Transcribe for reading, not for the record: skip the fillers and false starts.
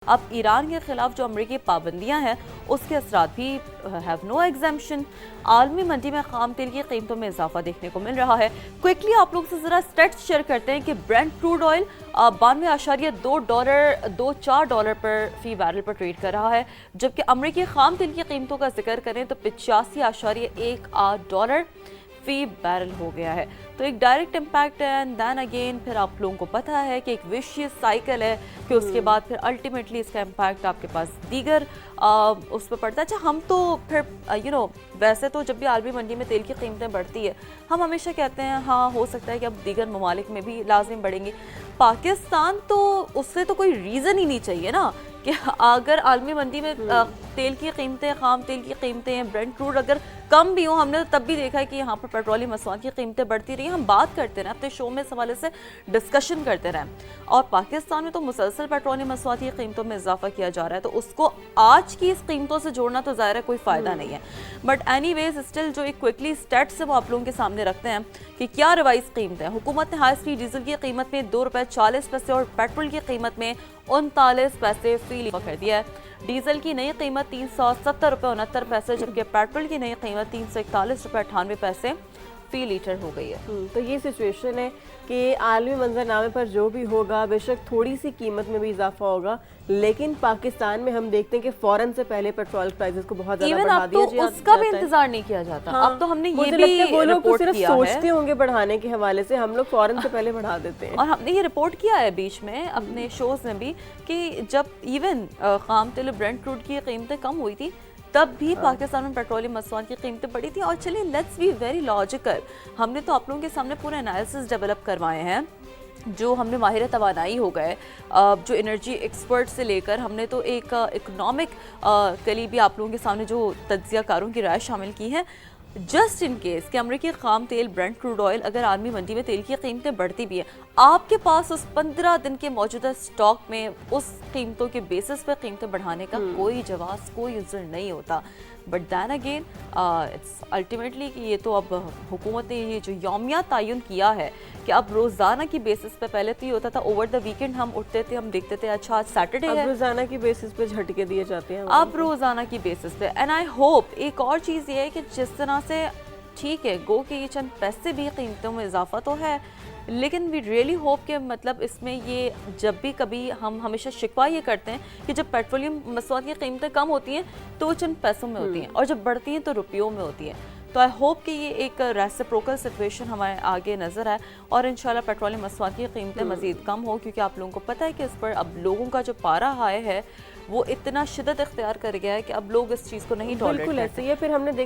अब ईरान के खिलाफ जो अमरीकी पाबंदियां हैं उसके असरात भी हैव नो एग्जाम्पशन। आलमी मंडी में खाम तेल की कीमतों में इजाफा देखने को मिल रहा है। क्विकली आप लोग से जरा स्टेट्स शेयर करते हैं कि ब्रेंट क्रूड ऑयल 92.24 पर फी बैरल पर ट्रेड कर रहा है, जबकि अमरीकी खाम तेल की कीमतों का जिक्र करें तो 85.18 फी बैरल हो गया है। तो एक डायरेक्ट इम्पैक्ट है एंड देन अगेन फिर आप लोगों को पता है कि एक विशियस साइकिल है कि उसके बाद फिर अल्टीमेटली इसका इम्पैक्ट आपके पास दीगर उस पर पड़ता है। अच्छा, हम तो फिर वैसे तो जब भी आलमी मंडी में तेल की कीमतें बढ़ती है हम हमेशा कहते हैं हाँ हो सकता है कि अब दीगर ममालिक में भी लाजिम बढ़ेंगी। पाकिस्तान तो उससे तो कोई रीज़न ही नहीं चाहिए ना कि अगर आलमी मंडी में तेल की कीमतें, खाम तेल की कीमतें, ब्रेंट क्रूड अगर कम भी हो, हमने तो तब भी देखा है कि यहाँ पर पेट्रोलियम मसवाद की कीमतें बढ़ती रही। हम बात करते रहे अपने शो में इस हवाले से डिस्कशन करते रहे और पाकिस्तान में तो मुसलसल पेट्रोलियम मसवाद की कीमतों में इजाफा किया जा रहा है, तो उसको आज की इस कीमतों से जोड़ना तो ज़ाहिर है कोई फ़ायदा नहीं है। बट एनीवेज स्टिल जो एक क्विकली स्टेट्स है वो आप लोगों के सामने रखते हैं कि क्या रिवाइज कीमतें हैं। हुकूमत ने हाई स्पीड डीजल की कीमत में ₹2.40 और पेट्रोल की कीमत में 39 पैसे फी लीटर कर दिया है। डीजल की नई कीमत ₹370.69, जबकि पेट्रोल की नई कीमत ₹341.98 फी लीटर हो गई है। तो ये सिचुएशन है कि आलमी मंजरनामे पर जो भी होगा बेशक थोड़ी सी कीमत में भी इजाफा होगा, लेकिन पाकिस्तान में हम देखते हैं कि फौरन से पहले पेट्रोल प्राइसेस को बहुत ज्यादा बढ़ा दिया जाता है। उसका भी इंतजार नहीं किया जाता। हाँ, अब तो हमने ये भी वो लोग तो सिर्फ सोचते है। होंगे बढ़ाने के हवाले से, हम लोग फौरन से पहले बढ़ा देते हैं। और हमने ये रिपोर्ट किया है बीच में अपने शोज में भी कि जब इवन खाम तेल ब्रेंट क्रूड की कीमतें कम हुई थी तब भी पाकिस्तान में पेट्रोलियम मसवाद की कीमतें बढ़ी थी। और चलिए लेट्स बी वेरी लॉजिकल, हमने तो आप लोगों के सामने पूरे एनालिसिस डेवलप करवाए हैं, जो हमने माहिर तवानाई हो गए, जो एनर्जी एक्सपर्ट से लेकर हमने तो एक इकोनॉमिक के लिए भी आप लोगों के सामने जो तज्जियाकारों की राय शामिल की है। जस्ट इन केस कि अमरीकी खाम तेल ब्रेंट क्रूड ऑयल अगर आलमी मंडी में तेल की कीमतें बढ़ती भी है, आपके पास उस 15 दिन के मौजूदा स्टॉक में उस कीमतों के बेसिस पर कीमतें बढ़ाने का कोई जवाब, कोई उज़्र नहीं होता। But then again it's ultimately कि ये तो अब हुकूमत ने ये जो यौमिया तयन किया है कि अब रोज़ाना की बेसिस पे, पहले तो ये होता था ओवर द वीकेंड हम उठते थे, हम देखते थे अच्छा आज सैटरडे है, रोजाना की बेसिस पे झटके दिए जाते हैं अब रोज़ाना की बेसिस पे। एंड आई होप एक और चीज़ ये है कि जिस तरह से ठीक है गो कि ये चंद पैसे भी कीमतों में इजाफा तो है, लेकिन वी रियली होप कि मतलब इसमें ये जब भी कभी हम हमेशा शिकवा ये करते हैं कि जब पेट्रोलियम मसवाद की कीमतें कम होती हैं तो वो चंद पैसों में होती हैं और जब बढ़ती हैं तो रुपयों में होती हैं। तो आई होप कि ये एक रेसिप्रोकल सिचुएशन हमारे आगे नज़र आए और इंशाल्लाह पेट्रोलियम मसवाद की कीमतें मज़ीद कम हो, क्योंकि आप लोगों को पता है कि इस पर अब लोगों का जो पारा हाय है वो इतना शिद्दत इख्तियार कर गया है कि अब लोग इस चीज़ को नहीं टॉलरेट करते। बिल्कुल ऐसे ही है। फिर हमने